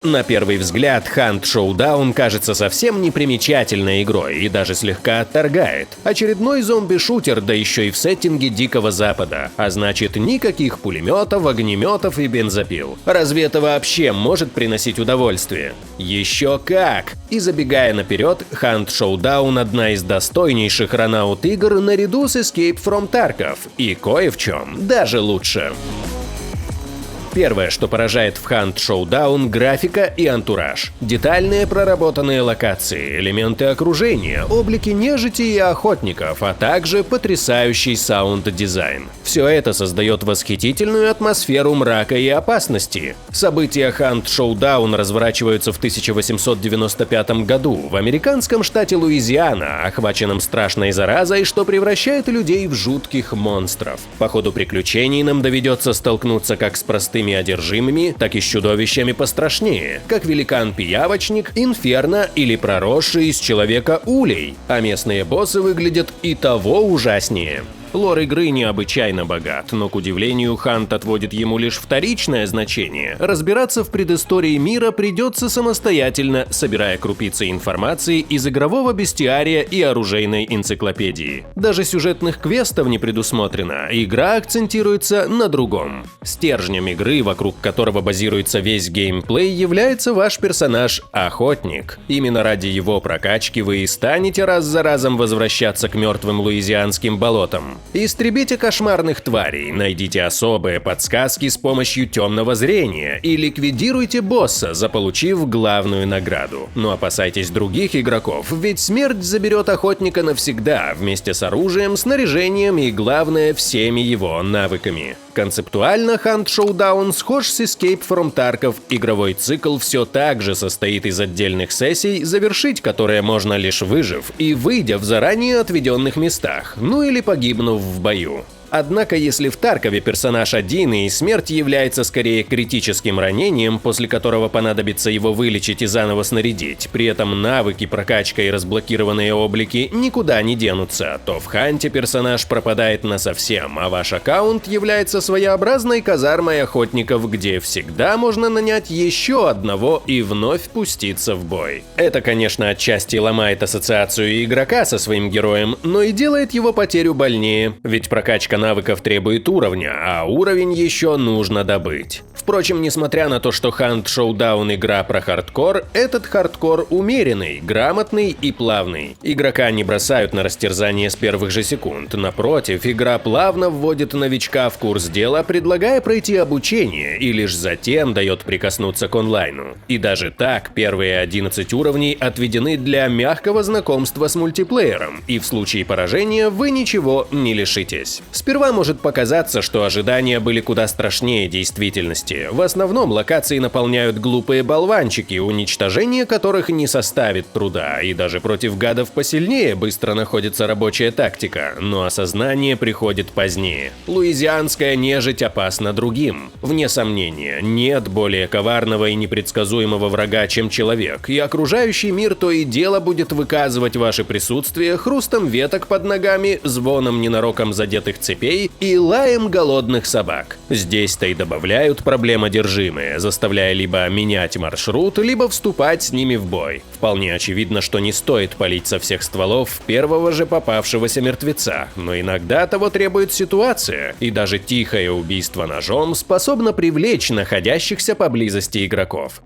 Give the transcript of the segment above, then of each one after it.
На первый взгляд, Hunt Showdown кажется совсем непримечательной игрой и даже слегка отторгает. Очередной зомби-шутер, да еще и в сеттинге Дикого Запада, а значит никаких пулеметов, огнеметов и бензопил. Разве это вообще может приносить удовольствие? Еще как! И забегая наперед, Hunt Showdown – одна из достойнейших Runout игр наряду с Escape from Tarkov, и кое в чем даже лучше. Первое, что поражает в Hunt Showdown – графика и антураж. Детальные проработанные локации, элементы окружения, облики нежити и охотников, а также потрясающий саунд-дизайн. Все это создает восхитительную атмосферу мрака и опасности. События Hunt Showdown разворачиваются в 1895 году в американском штате Луизиана, охваченном страшной заразой, что превращает людей в жутких монстров. По ходу приключений нам доведется столкнуться как с простыми одержимыми, так и с чудовищами пострашнее, как великан-пиявочник, инферно или проросший из человека улей, а местные боссы выглядят и того ужаснее. Лор игры необычайно богат, но, к удивлению, Хант отводит ему лишь вторичное значение. Разбираться в предыстории мира придется самостоятельно, собирая крупицы информации из игрового бестиария и оружейной энциклопедии. Даже сюжетных квестов не предусмотрено, игра акцентируется на другом. Стержнем игры, вокруг которого базируется весь геймплей, является ваш персонаж – Охотник. Именно ради его прокачки вы и станете раз за разом возвращаться к мертвым луизианским болотам. Истребите кошмарных тварей, найдите особые подсказки с помощью темного зрения и ликвидируйте босса, заполучив главную награду. Но опасайтесь других игроков, ведь смерть заберет охотника навсегда вместе с оружием, снаряжением и, главное, всеми его навыками. Концептуально Hunt Showdown схож с Escape from Tarkov, игровой цикл все так же состоит из отдельных сессий, завершить которые можно лишь выжив и выйдя в заранее отведенных местах, ну или погибнув в бою. Однако, если в Таркове персонаж один и смерть является скорее критическим ранением, после которого понадобится его вылечить и заново снарядить, при этом навыки, прокачка и разблокированные облики никуда не денутся, то в Ханте персонаж пропадает насовсем, а ваш аккаунт является своеобразной казармой охотников, где всегда можно нанять еще одного и вновь пуститься в бой. Это, конечно, отчасти ломает ассоциацию игрока со своим героем, но и делает его потерю больнее, ведь прокачка навыков требует уровня, а уровень еще нужно добыть. Впрочем, несмотря на то, что Hunt Showdown игра про хардкор, этот хардкор умеренный, грамотный и плавный. Игрока не бросают на растерзание с первых же секунд. Напротив, игра плавно вводит новичка в курс дела, предлагая пройти обучение, и лишь затем дает прикоснуться к онлайну. И даже так, первые 11 уровней отведены для мягкого знакомства с мультиплеером, и в случае поражения вы ничего не лишитесь. Сперва может показаться, что ожидания были куда страшнее действительности. В основном локации наполняют глупые болванчики, уничтожение которых не составит труда, и даже против гадов посильнее быстро находится рабочая тактика, но осознание приходит позднее. Луизианская нежить опасна другим. Вне сомнения, нет более коварного и непредсказуемого врага, чем человек, и окружающий мир то и дело будет выказывать ваше присутствие хрустом веток под ногами, звоном ненароком задетых цепей и лаем голодных собак. Здесь-то и добавляют проблем одержимые, заставляя либо менять маршрут, либо вступать с ними в бой. Вполне очевидно, что не стоит палить со всех стволов первого же попавшегося мертвеца, но иногда того требует ситуация, и даже тихое убийство ножом способно привлечь находящихся поблизости игроков.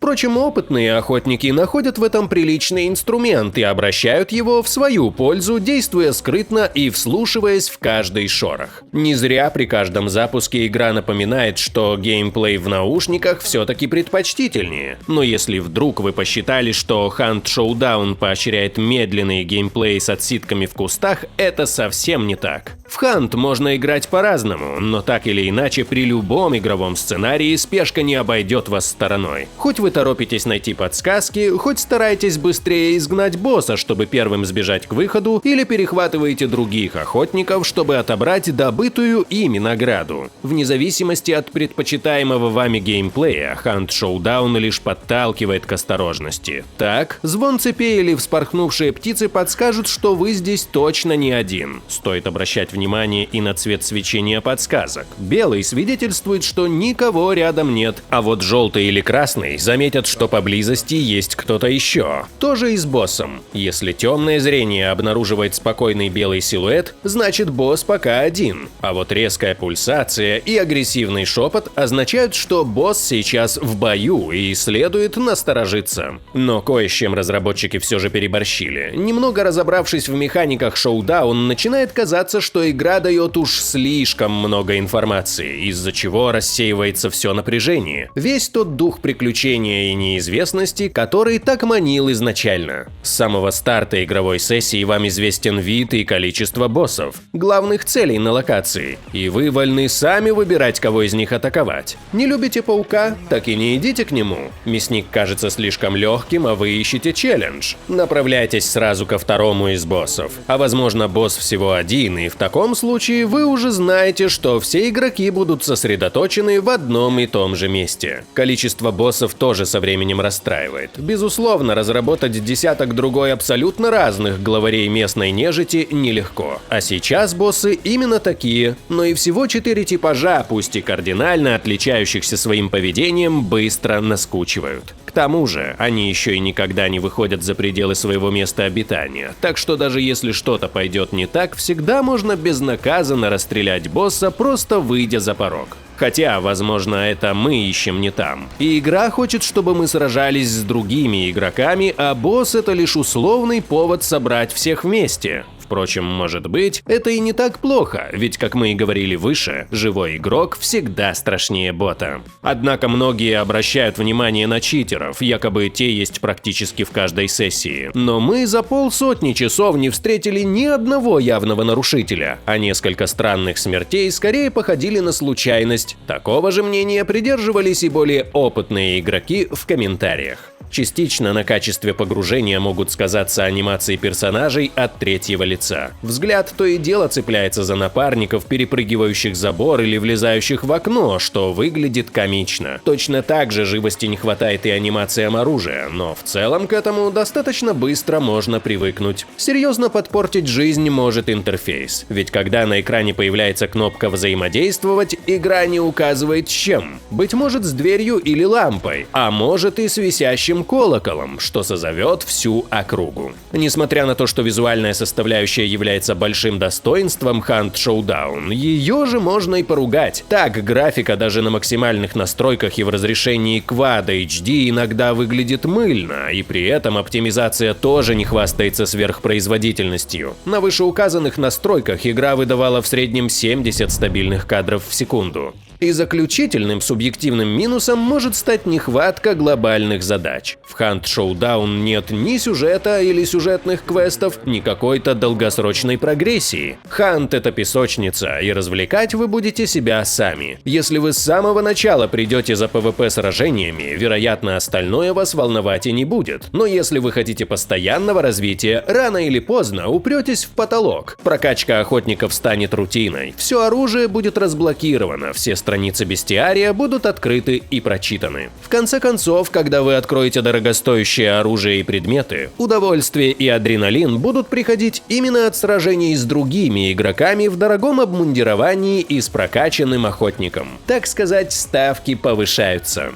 Впрочем, опытные охотники находят в этом приличный инструмент и обращают его в свою пользу, действуя скрытно и вслушиваясь в каждый шорох. Не зря при каждом запуске игра напоминает, что геймплей в наушниках все-таки предпочтительнее. Но если вдруг вы посчитали, что Hunt Showdown поощряет медленный геймплей с отсидками в кустах, это совсем не так. В Hunt можно играть по-разному, но так или иначе при любом игровом сценарии спешка не обойдет вас стороной. Хоть вы торопитесь найти подсказки, хоть стараетесь быстрее изгнать босса, чтобы первым сбежать к выходу, или перехватываете других охотников, чтобы отобрать добытую ими награду. Вне зависимости от предпочитаемого вами геймплея, Hunt Showdown лишь подталкивает к осторожности. Так, звон цепей или вспорхнувшие птицы подскажут, что вы здесь точно не один. Стоит обращать внимание и на цвет свечения подсказок. Белый свидетельствует, что никого рядом нет, а вот желтый или красный заметят, что поблизости есть кто-то еще. Тоже и с боссом. Если темное зрение обнаруживает спокойный белый силуэт, значит босс пока один. А вот резкая пульсация и агрессивный шепот означают, что босс сейчас в бою и следует насторожиться. Но кое с чем разработчики все же переборщили. Немного разобравшись в механиках Showdown, начинает казаться, что игра дает уж слишком много информации, из-за чего рассеивается все напряжение. Весь тот дух приключения и неизвестности, который так манил изначально. С самого старта игровой сессии вам известен вид и количество боссов, главных целей на локации, и вы вольны сами выбирать, кого из них атаковать. Не любите паука? Так и не идите к нему. Мясник кажется слишком легким, а вы ищете челлендж. Направляйтесь сразу ко второму из боссов. А возможно, босс всего один, и в таком случае вы уже знаете, что все игроки будут сосредоточены в одном и том же месте. Количество боссов тоже со временем расстраивает. Безусловно, разработать десяток другой абсолютно разных главарей местной нежити нелегко. А сейчас боссы именно такие, но и всего 4 типажа, пусть и кардинально отличающихся своим поведением, быстро наскучивают. К тому же, они еще и никогда не выходят за пределы своего места обитания, так что даже если что-то пойдет не так, всегда можно безнаказанно расстрелять босса, просто выйдя за порог. Хотя, возможно, это мы ищем не там. И игра хочет, чтобы мы сражались с другими игроками, а босс — это лишь условный повод собрать всех вместе. Впрочем, может быть, это и не так плохо, ведь, как мы и говорили выше, живой игрок всегда страшнее бота. Однако многие обращают внимание на читеров, якобы те есть практически в каждой сессии. Но мы за полсотни часов не встретили ни одного явного нарушителя, а несколько странных смертей скорее походили на случайность. Такого же мнения придерживались и более опытные игроки в комментариях. Частично на качестве погружения могут сказаться анимации персонажей от третьего лица. Взгляд то и дело цепляется за напарников, перепрыгивающих забор или влезающих в окно, что выглядит комично. Точно так же живости не хватает и анимациям оружия, но в целом к этому достаточно быстро можно привыкнуть. Серьезно подпортить жизнь может интерфейс, ведь когда на экране появляется кнопка «Взаимодействовать», игра не указывает с чем. Быть может, с дверью или лампой, а может и с висящим колоколом, что созовет всю округу. Несмотря на то, что визуальная составляющая является большим достоинством Hunt Showdown, ее же можно и поругать. Так, графика даже на максимальных настройках и в разрешении Quad HD иногда выглядит мыльно, и при этом оптимизация тоже не хвастается сверхпроизводительностью. На вышеуказанных настройках игра выдавала в среднем 70 стабильных кадров в секунду. И заключительным субъективным минусом может стать нехватка глобальных задач. В Hunt Showdown нет ни сюжета или сюжетных квестов, ни какой-то долгосрочной прогрессии. Hunt — это песочница, и развлекать вы будете себя сами. Если вы с самого начала придете за PvP сражениями, вероятно, остальное вас волновать и не будет. Но если вы хотите постоянного развития, рано или поздно упретесь в потолок. Прокачка охотников станет рутиной, все оружие будет разблокировано, все страницы бестиария будут открыты и прочитаны. В конце концов, когда вы откроете дорогостоящее оружие и предметы, удовольствие и адреналин будут приходить именно от сражений с другими игроками в дорогом обмундировании и с прокачанным охотником. Так сказать, ставки повышаются.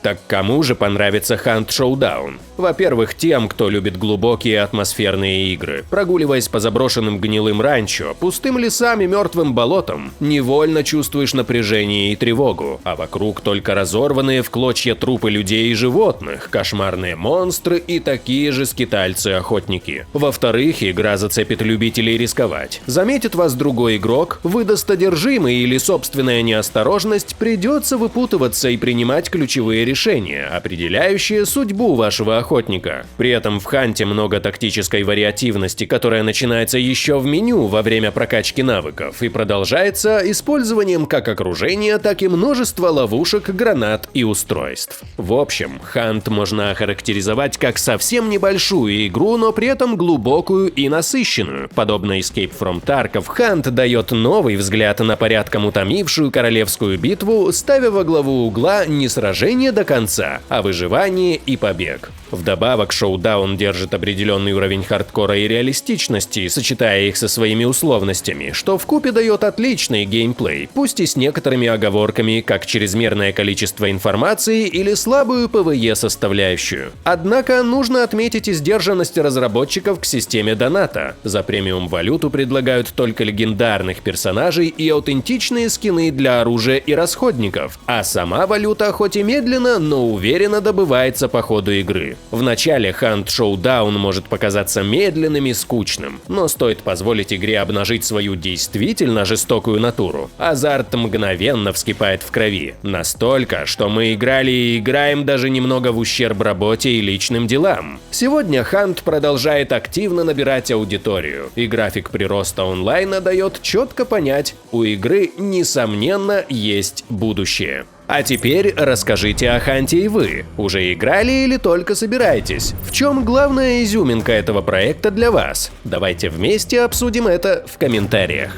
Так кому же понравится Hunt Showdown? Во-первых, тем, кто любит глубокие атмосферные игры. Прогуливаясь по заброшенным гнилым ранчо, пустым лесам и мертвым болотам, невольно чувствуешь напряжение и тревогу, а вокруг только разорванные в клочья трупы людей и животных, кошмарные монстры и такие же скитальцы-охотники. Во-вторых, игра зацепит любителей рисковать. Заметит вас другой игрок, выдаст одержимый или собственная неосторожность, придется выпутываться и принимать ключевые решения, определяющие судьбу вашего охотника. охотника. При этом в Ханте много тактической вариативности, которая начинается еще в меню во время прокачки навыков и продолжается использованием как окружения, так и множества ловушек, гранат и устройств. В общем, Хант можно охарактеризовать как совсем небольшую игру, но при этом глубокую и насыщенную. Подобно Escape from Tarkov, Хант дает новый взгляд на порядком утомившую королевскую битву, ставя во главу угла не сражение до конца, а выживание и побег. Вдобавок, Showdown держит определенный уровень хардкора и реалистичности, сочетая их со своими условностями, что вкупе дает отличный геймплей, пусть и с некоторыми оговорками, как чрезмерное количество информации или слабую PvE составляющую. Однако нужно отметить и сдержанность разработчиков к системе доната. За премиум-валюту предлагают только легендарных персонажей и аутентичные скины для оружия и расходников, а сама валюта хоть и медленно, но уверенно добывается по ходу игры. В начале Hunt Showdown может показаться медленным и скучным, но стоит позволить игре обнажить свою действительно жестокую натуру. Азарт мгновенно вскипает в крови. Настолько, что мы играли и играем даже немного в ущерб работе и личным делам. Сегодня Hunt продолжает активно набирать аудиторию, и график прироста онлайна дает четко понять, у игры, несомненно, есть будущее. А теперь расскажите о Ханте и вы. Уже играли или только собираетесь? В чем главная изюминка этого проекта для вас? Давайте вместе обсудим это в комментариях.